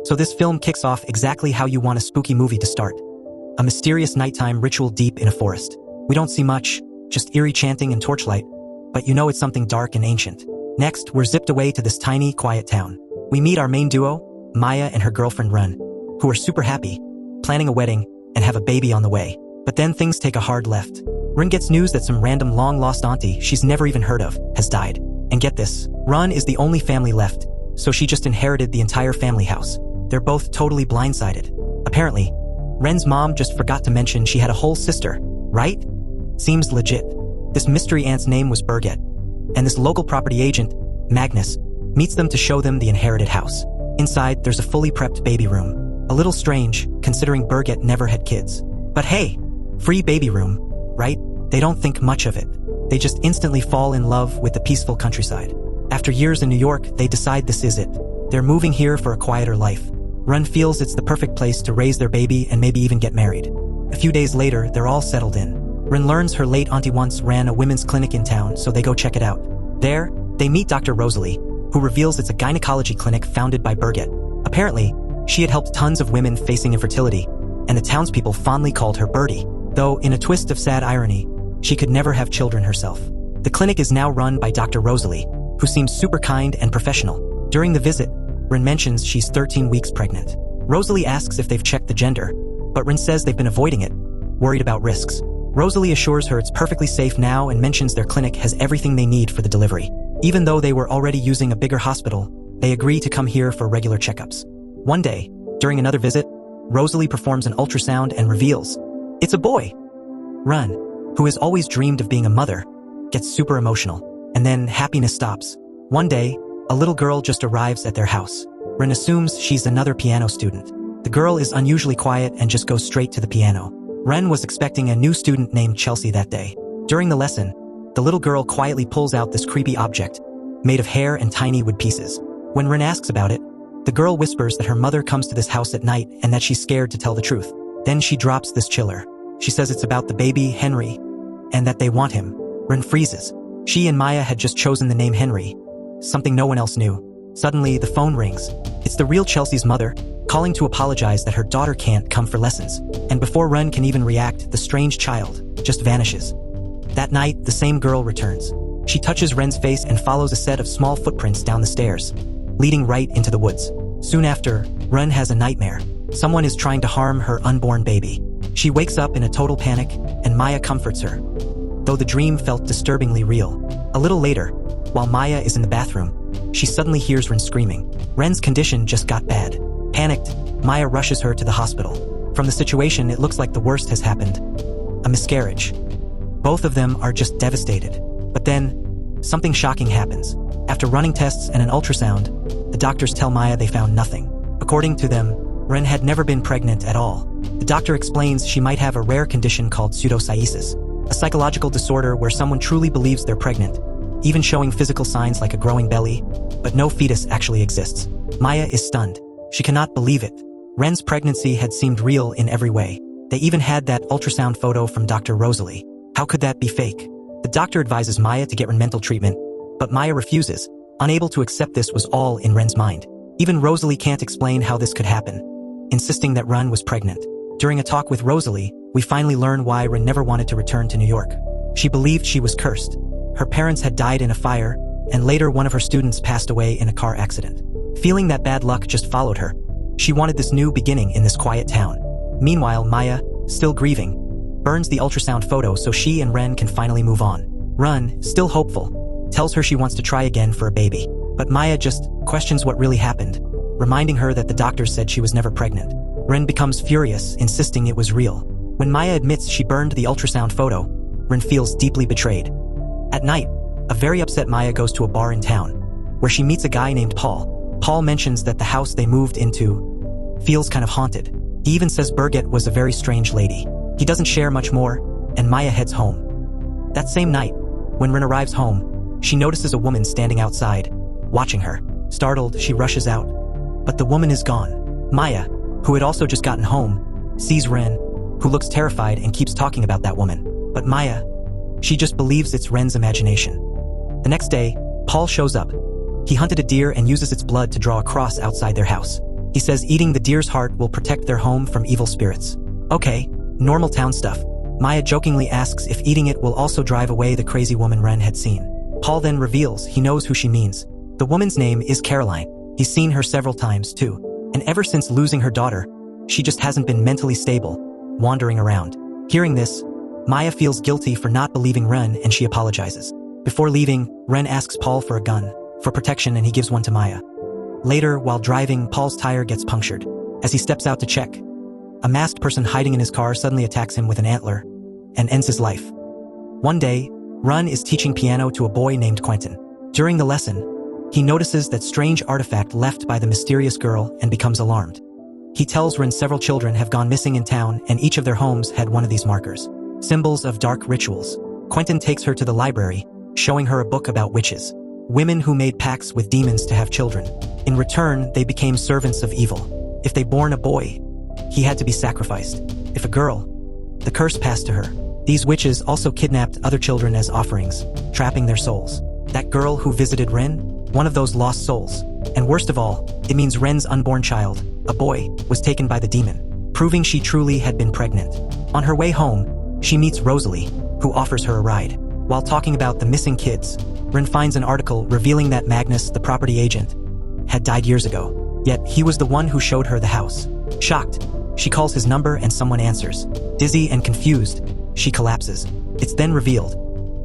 So this film kicks off exactly how you want a spooky movie to start. A mysterious nighttime ritual deep in a forest. We don't see much, just eerie chanting and torchlight, but you know it's something dark and ancient. Next, we're zipped away to this tiny, quiet town. We meet our main duo, Maya and her girlfriend Run, who are super happy, planning a wedding, and have a baby on the way. But then things take a hard left. Run gets news that some random long-lost auntie she's never even heard of has died. And get this, Run is the only family left, so she just inherited the entire family house. They're both totally blindsided. Apparently, Ren's mom just forgot to mention she had a whole sister, right? Seems legit. This mystery aunt's name was Birgit, and this local property agent, Magnus, meets them to show them the inherited house. Inside, there's a fully prepped baby room. A little strange, considering Birgit never had kids. But hey, free baby room, right? They don't think much of it. They just instantly fall in love with the peaceful countryside. After years in New York, they decide this is it. They're moving here for a quieter life. Run feels it's the perfect place to raise their baby and maybe even get married. A few days later, they're all settled in. Run learns her late auntie once ran a women's clinic in town, so they go check it out. There, they meet Dr. Rosalie, who reveals it's a gynecology clinic founded by Birgit. Apparently, she had helped tons of women facing infertility, and the townspeople fondly called her Birdie, though in a twist of sad irony, she could never have children herself. The clinic is now run by Dr. Rosalie, who seems super kind and professional. During the visit, Rin mentions she's 13 weeks pregnant. Rosalie asks if they've checked the gender, but Rin says they've been avoiding it, worried about risks. Rosalie assures her it's perfectly safe now and mentions their clinic has everything they need for the delivery. Even though they were already using a bigger hospital, they agree to come here for regular checkups. One day, during another visit, Rosalie performs an ultrasound and reveals it's a boy. Run, who has always dreamed of being a mother, gets super emotional, and then happiness stops. One day, a little girl just arrives at their house. Ren assumes she's another piano student. The girl is unusually quiet and just goes straight to the piano. Ren was expecting a new student named Chelsea that day. During the lesson, the little girl quietly pulls out this creepy object, made of hair and tiny wood pieces. When Ren asks about it, the girl whispers that her mother comes to this house at night and that she's scared to tell the truth. Then she drops this chiller. She says it's about the baby, Henry, and that they want him. Ren freezes. She and Maya had just chosen the name Henry, something no one else knew. Suddenly, the phone rings. It's the real Chelsea's mother, calling to apologize that her daughter can't come for lessons. And before Ren can even react, the strange child just vanishes. That night, the same girl returns. She touches Ren's face and follows a set of small footprints down the stairs, leading right into the woods. Soon after, Ren has a nightmare. Someone is trying to harm her unborn baby. She wakes up in a total panic, and Maya comforts her, though the dream felt disturbingly real. A little later, while Maya is in the bathroom, she suddenly hears Ren screaming. Ren's condition just got bad. Panicked, Maya rushes her to the hospital. From the situation, it looks like the worst has happened. A miscarriage. Both of them are just devastated. But then, something shocking happens. After running tests and an ultrasound, the doctors tell Maya they found nothing. According to them, Ren had never been pregnant at all. The doctor explains she might have a rare condition called pseudocyesis, a psychological disorder where someone truly believes they're pregnant, even showing physical signs like a growing belly, but no fetus actually exists. Maya is stunned. She cannot believe it. Ren's pregnancy had seemed real in every way. They even had that ultrasound photo from Dr. Rosalie. How could that be fake? The doctor advises Maya to get Ren mental treatment, but Maya refuses, unable to accept this was all in Ren's mind. Even Rosalie can't explain how this could happen, insisting that Ren was pregnant. During a talk with Rosalie, we finally learn why Ren never wanted to return to New York. She believed she was cursed. Her parents had died in a fire, and later one of her students passed away in a car accident. Feeling that bad luck just followed her, she wanted this new beginning in this quiet town. Meanwhile, Maya, still grieving, burns the ultrasound photo so she and Ren can finally move on. Ren, still hopeful, tells her she wants to try again for a baby. But Maya just questions what really happened, reminding her that the doctors said she was never pregnant. Ren becomes furious, insisting it was real. When Maya admits she burned the ultrasound photo, Ren feels deeply betrayed. At night, a very upset Maya goes to a bar in town, where she meets a guy named Paul. Paul mentions that the house they moved into feels kind of haunted. He even says Birgit was a very strange lady. He doesn't share much more, and Maya heads home. That same night, when Ren arrives home, she notices a woman standing outside, watching her. Startled, she rushes out. But the woman is gone. Maya, who had also just gotten home, sees Ren, who looks terrified and keeps talking about that woman. But Maya, she just believes it's Ren's imagination. The next day, Paul shows up. He hunted a deer and uses its blood to draw a cross outside their house. He says eating the deer's heart will protect their home from evil spirits. Okay, normal town stuff. Maya jokingly asks if eating it will also drive away the crazy woman Ren had seen. Paul then reveals he knows who she means. The woman's name is Caroline. He's seen her several times too. And ever since losing her daughter, she just hasn't been mentally stable, wandering around. Hearing this, Maya feels guilty for not believing Ren and she apologizes. Before leaving, Ren asks Paul for a gun, for protection, and he gives one to Maya. Later, while driving, Paul's tire gets punctured. As he steps out to check, a masked person hiding in his car suddenly attacks him with an antler and ends his life. One day, Ren is teaching piano to a boy named Quentin. During the lesson, he notices that strange artifact left by the mysterious girl and becomes alarmed. He tells Ren several children have gone missing in town and each of their homes had one of these markers, symbols of dark rituals. Quentin takes her to the library, showing her a book about witches, women who made pacts with demons to have children. In return, they became servants of evil. If they born a boy, he had to be sacrificed. If a girl, the curse passed to her. These witches also kidnapped other children as offerings, trapping their souls. That girl who visited Ren, one of those lost souls. And worst of all, it means Ren's unborn child, a boy, was taken by the demon, proving she truly had been pregnant. On her way home, she meets Rosalie, who offers her a ride. While talking about the missing kids, Ren finds an article revealing that Magnus, the property agent, had died years ago. Yet he was the one who showed her the house. Shocked, she calls his number and someone answers. Dizzy and confused, she collapses. It's then revealed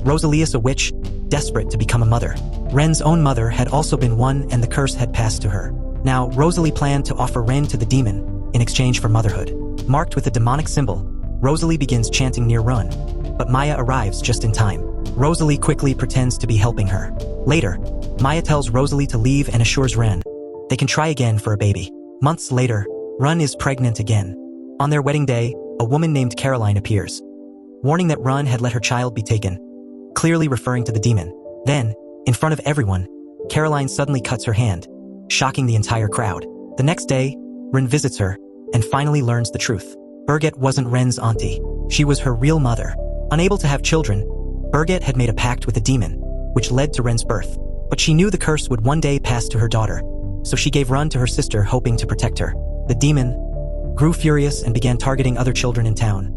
Rosalie is a witch, desperate to become a mother. Ren's own mother had also been one and the curse had passed to her. Now, Rosalie planned to offer Ren to the demon in exchange for motherhood. Marked with a demonic symbol, Rosalie begins chanting near Ren, but Maya arrives just in time. Rosalie quickly pretends to be helping her. Later, Maya tells Rosalie to leave and assures Ren they can try again for a baby. Months later, Ren is pregnant again. On their wedding day, a woman named Caroline appears, warning that Ren had let her child be taken, clearly referring to the demon. Then, in front of everyone, Caroline suddenly cuts her hand, shocking the entire crowd. The next day, Ren visits her and finally learns the truth. Birgit wasn't Ren's auntie. She was her real mother. Unable to have children, Birgit had made a pact with the demon, which led to Ren's birth. But she knew the curse would one day pass to her daughter, so she gave Ren to her sister hoping to protect her. The demon grew furious and began targeting other children in town,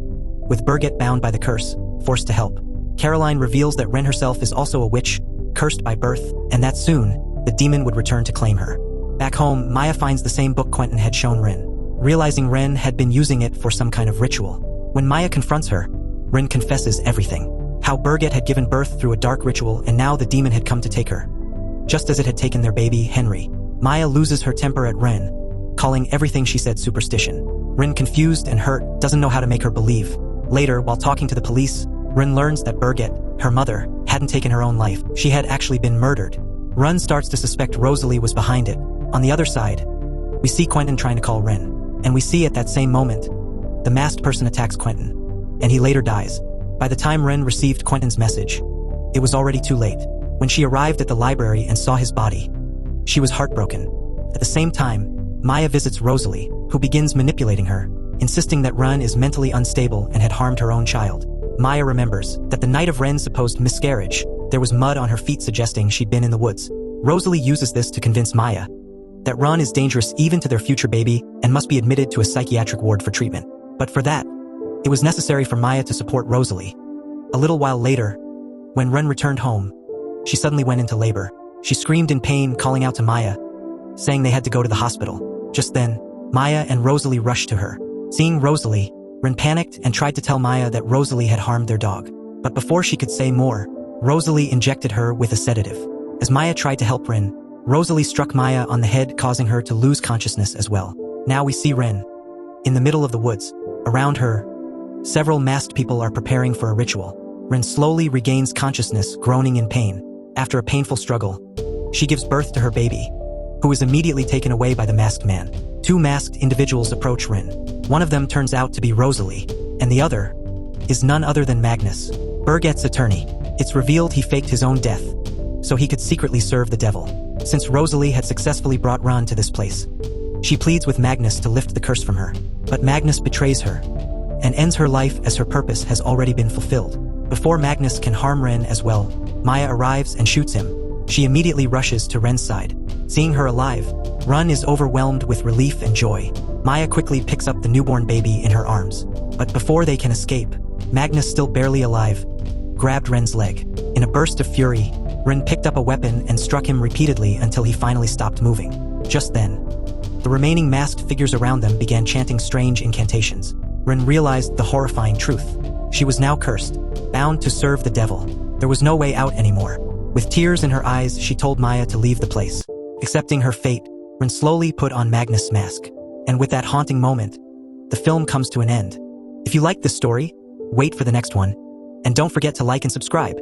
with Birgit bound by the curse, forced to help. Caroline reveals that Ren herself is also a witch, cursed by birth, and that soon, the demon would return to claim her. Back home, Maya finds the same book Quentin had shown Ren, realizing Ren had been using it for some kind of ritual. When Maya confronts her, Ren confesses everything. How Birgit had given birth through a dark ritual and now the demon had come to take her, just as it had taken their baby, Henry. Maya loses her temper at Ren, calling everything she said superstition. Ren, confused and hurt, doesn't know how to make her believe. Later, while talking to the police, Ren learns that Birgit, her mother, hadn't taken her own life. She had actually been murdered. Ren starts to suspect Rosalie was behind it. On the other side, we see Quentin trying to call Ren, and we see at that same moment, the masked person attacks Quentin, and he later dies. By the time Ren received Quentin's message, it was already too late. When she arrived at the library and saw his body, she was heartbroken. At the same time, Maya visits Rosalie, who begins manipulating her, insisting that Ren is mentally unstable and had harmed her own child. Maya remembers that the night of Ren's supposed miscarriage, there was mud on her feet suggesting she'd been in the woods. Rosalie uses this to convince Maya that Ren is dangerous even to their future baby and must be admitted to a psychiatric ward for treatment. But for that, it was necessary for Maya to support Rosalie. A little while later, when Ren returned home, she suddenly went into labor. She screamed in pain, calling out to Maya, saying they had to go to the hospital. Just then, Maya and Rosalie rushed to her. Seeing Rosalie, Ren panicked and tried to tell Maya that Rosalie had harmed their dog. But before she could say more, Rosalie injected her with a sedative. As Maya tried to help Ren, Rosalie struck Maya on the head, causing her to lose consciousness as well. Now we see Ren in the middle of the woods. Around her, several masked people are preparing for a ritual. Ren slowly regains consciousness, groaning in pain. After a painful struggle, she gives birth to her baby, who is immediately taken away by the masked man. Two masked individuals approach Ren. One of them turns out to be Rosalie, and the other is none other than Magnus, Birgit's attorney. It's revealed he faked his own death, so he could secretly serve the devil. Since Rosalie had successfully brought Ren to this place, she pleads with Magnus to lift the curse from her. But Magnus betrays her and ends her life as her purpose has already been fulfilled. Before Magnus can harm Ren as well, Maya arrives and shoots him. She immediately rushes to Ren's side. Seeing her alive, Run is overwhelmed with relief and joy. Maya quickly picks up the newborn baby in her arms. But before they can escape, Magnus, still barely alive, grabbed Ren's leg. In a burst of fury, Ren picked up a weapon and struck him repeatedly until he finally stopped moving. Just then, the remaining masked figures around them began chanting strange incantations. Ren realized the horrifying truth. She was now cursed, bound to serve the devil. There was no way out anymore. With tears in her eyes, she told Maya to leave the place. Accepting her fate, Ren slowly put on Magnus' mask. And with that haunting moment, the film comes to an end. If you liked this story, wait for the next one. And don't forget to like and subscribe.